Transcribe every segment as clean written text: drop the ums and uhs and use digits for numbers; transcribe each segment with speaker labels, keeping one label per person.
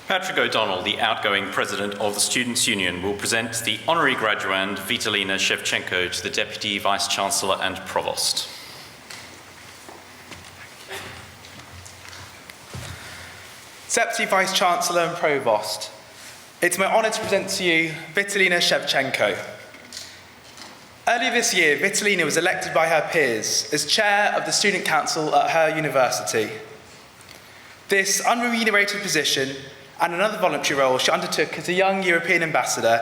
Speaker 1: Patrick O'Donnell, the outgoing president of the Students' Union, will present the honorary graduand Vitalina Shevchenko to the Deputy Vice-Chancellor and Provost.
Speaker 2: Deputy Vice-Chancellor and Provost, it's my honour to present to you Vitalina Shevchenko. Earlier this year, Vitalina was elected by her peers as chair of the Student Council at her university. This unremunerated position and another voluntary role she undertook as a young European ambassador,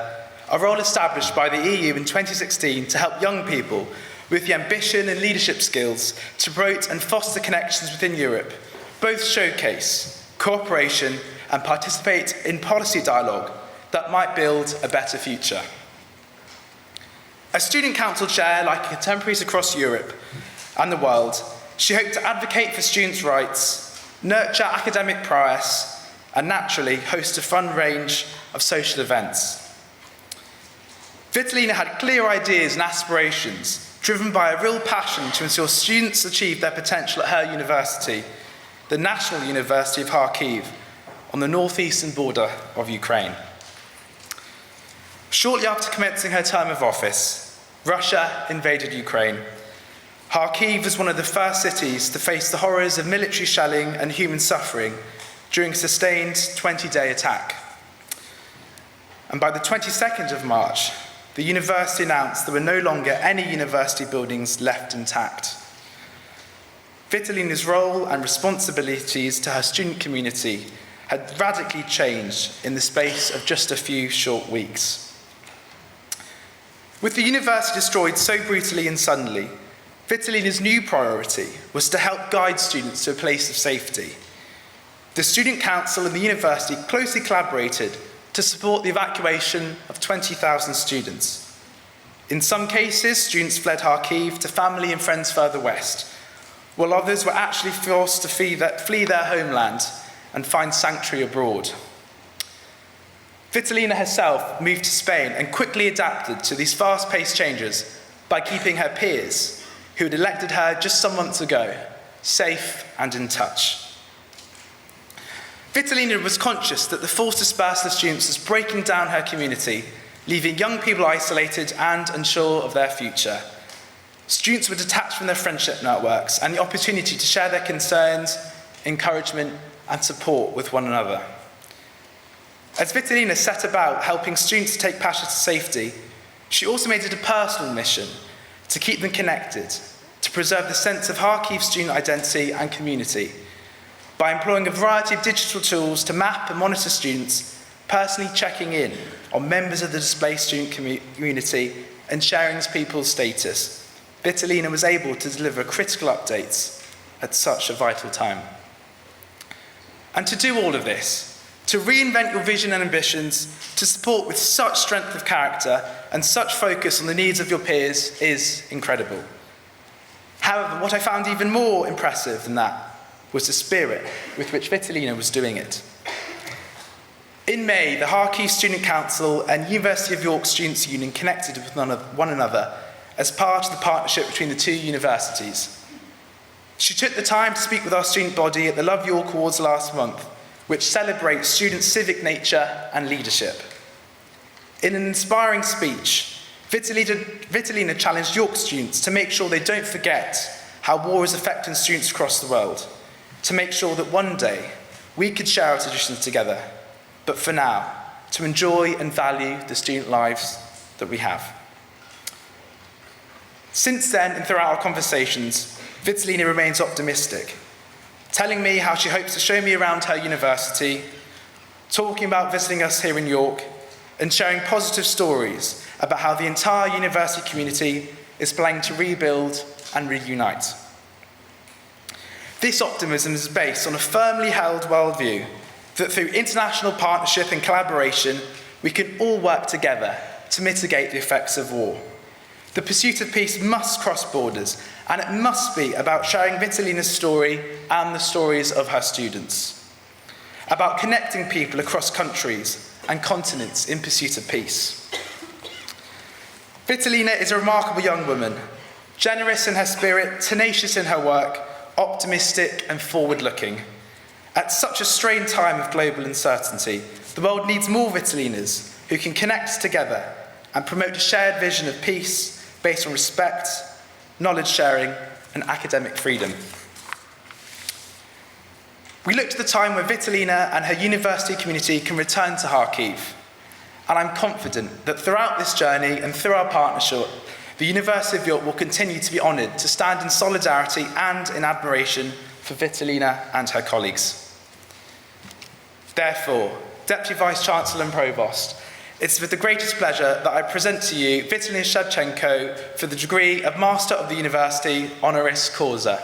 Speaker 2: a role established by the EU in 2016 to help young people with the ambition and leadership skills to promote and foster connections within Europe, both showcase cooperation and participate in policy dialogue that might build a better future. As Student Council Chair, like her contemporaries across Europe and the world, she hoped to advocate for students' rights, nurture academic prowess, and naturally host a fun range of social events. Vitalina had clear ideas and aspirations, driven by a real passion to ensure students achieve their potential at her university, the National University of Kharkiv, on the northeastern border of Ukraine. Shortly after commencing her term of office, Russia invaded Ukraine. Kharkiv was one of the first cities to face the horrors of military shelling and human suffering during a sustained 20-day attack. And by the 22nd of March, the university announced there were no longer any university buildings left intact. Vitalina's role and responsibilities to her student community had radically changed in the space of just a few short weeks. With the university destroyed so brutally and suddenly, Vitalina's new priority was to help guide students to a place of safety. The Student Council and the university closely collaborated to support the evacuation of 20,000 students. In some cases, students fled Kharkiv to family and friends further west, while others were actually forced to flee their homeland and find sanctuary abroad. Vitalina herself moved to Spain and quickly adapted to these fast-paced changes by keeping her peers, who had elected her just some months ago, safe and in touch. Vitalina was conscious that the forced dispersal of students was breaking down her community, leaving young people isolated and unsure of their future. Students were detached from their friendship networks and the opportunity to share their concerns, encouragement, and support with one another. As Vitalina set about helping students to take passage to safety, she also made it a personal mission to keep them connected, to preserve the sense of Kharkiv student identity and community, by employing a variety of digital tools to map and monitor students, personally checking in on members of the displaced student community and sharing people's status. Vitalina was able to deliver critical updates at such a vital time. And to do all of this, to reinvent your vision and ambitions, to support with such strength of character and such focus on the needs of your peers is incredible. However, what I found even more impressive than that was the spirit with which Vitalina was doing it. In May, the Kharkiv Student Council and University of York Students' Union connected with one another as part of the partnership between the two universities. She took the time to speak with our student body at the Love York Awards last month, which celebrates students' civic nature and leadership. In an inspiring speech, Vitalina challenged York students to make sure they don't forget how war is affecting students across the world, to make sure that one day we could share our traditions together, but for now, to enjoy and value the student lives that we have. Since then, and throughout our conversations, Vitalina remains optimistic, telling me how she hopes to show me around her university, talking about visiting us here in York, and sharing positive stories about how the entire university community is planning to rebuild and reunite. This optimism is based on a firmly held worldview that through international partnership and collaboration, we can all work together to mitigate the effects of war. The pursuit of peace must cross borders, and it must be about sharing Vitalina's story and the stories of her students, about connecting people across countries and continents in pursuit of peace. Vitalina is a remarkable young woman, generous in her spirit, tenacious in her work, optimistic and forward-looking. At such a strained time of global uncertainty, the world needs more Vitalinas who can connect together and promote a shared vision of peace based on respect, knowledge sharing, and academic freedom. We look to the time where Vitalina and her university community can return to Kharkiv, and I'm confident that throughout this journey and through our partnership, the University of York will continue to be honoured to stand in solidarity and in admiration for Vitalina and her colleagues. Therefore, Deputy Vice-Chancellor and Provost, it's with the greatest pleasure that I present to you Vitalina Shevchenko for the degree of Master of the University honoris causa.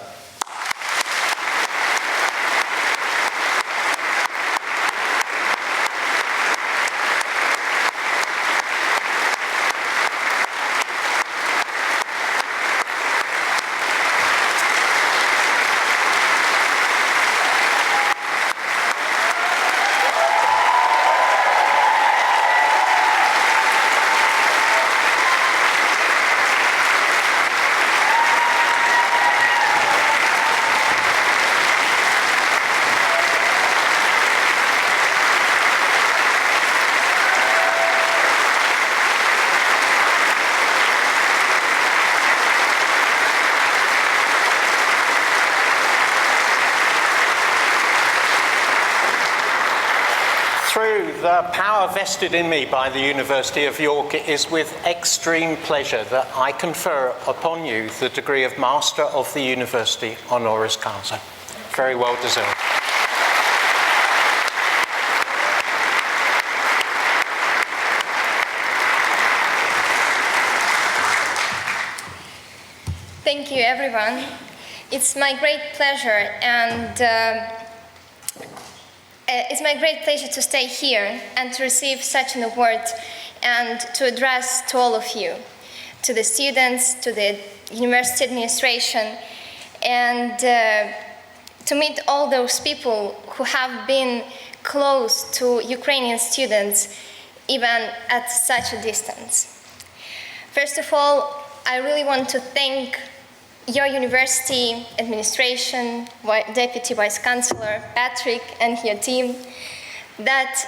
Speaker 3: Through the power vested in me by the University of York, it is with extreme pleasure that I confer upon you the degree of Master of the University honoris causa. Very well deserved.
Speaker 4: Thank you, everyone. It's my great pleasure it's my great pleasure to stay here and to receive such an award and to address to all of you, to the students, to the university administration, and to meet all those people who have been close to Ukrainian students, even at such a distance. First of all, I really want to thank your university administration, Deputy Vice-Chancellor Patrick and your team, that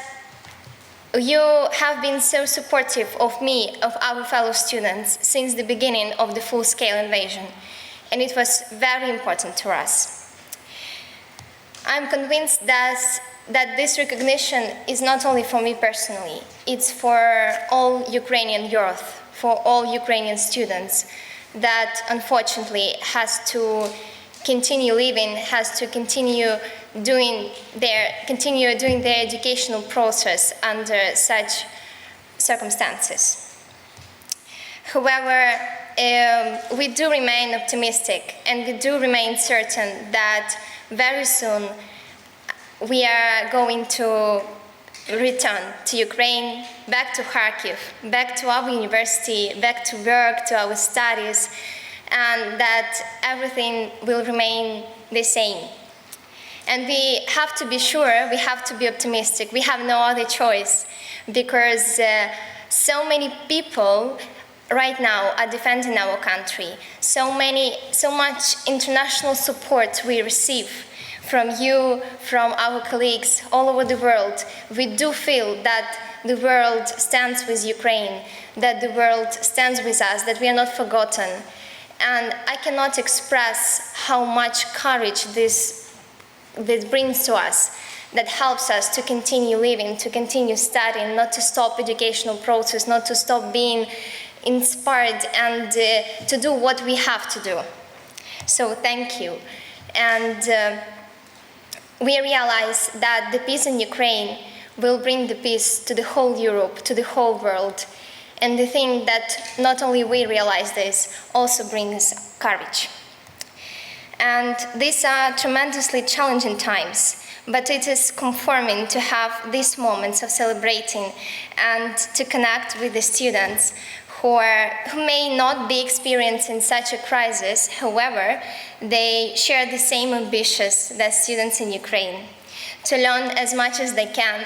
Speaker 4: you have been so supportive of me, of our fellow students, since the beginning of the full-scale invasion, and it was very important to us. I'm convinced that this recognition is not only for me personally, it's for all Ukrainian youth, for all Ukrainian students, that unfortunately has to continue living, has to continue doing their educational process under such circumstances. However, we do remain optimistic and we do remain certain that very soon we are going to return to Ukraine, back to Kharkiv, back to our university, back to work, to our studies, and that everything will remain the same. And we have to be sure, we have to be optimistic, we have no other choice, because so many people right now are defending our country. So much international support we receive from you, from our colleagues all over the world. We do feel that the world stands with Ukraine, that the world stands with us, that we are not forgotten. And I cannot express how much courage this brings to us, that helps us to continue living, to continue studying, not to stop educational process, not to stop being inspired, and to do what we have to do. So thank you. And we realize that the peace in Ukraine will bring the peace to the whole Europe, to the whole world. And the thing that not only we realize this, also brings courage. And these are tremendously challenging times, but it is comforting to have these moments of celebrating and to connect with the students who may not be experiencing such a crisis. However, they share the same ambitions that students in Ukraine, to learn as much as they can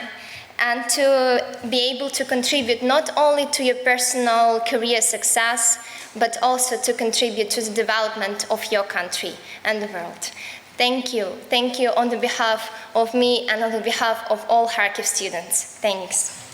Speaker 4: and to be able to contribute not only to your personal career success, but also to contribute to the development of your country and the world. Thank you. Thank you on the behalf of me and on the behalf of all Kharkiv students. Thanks.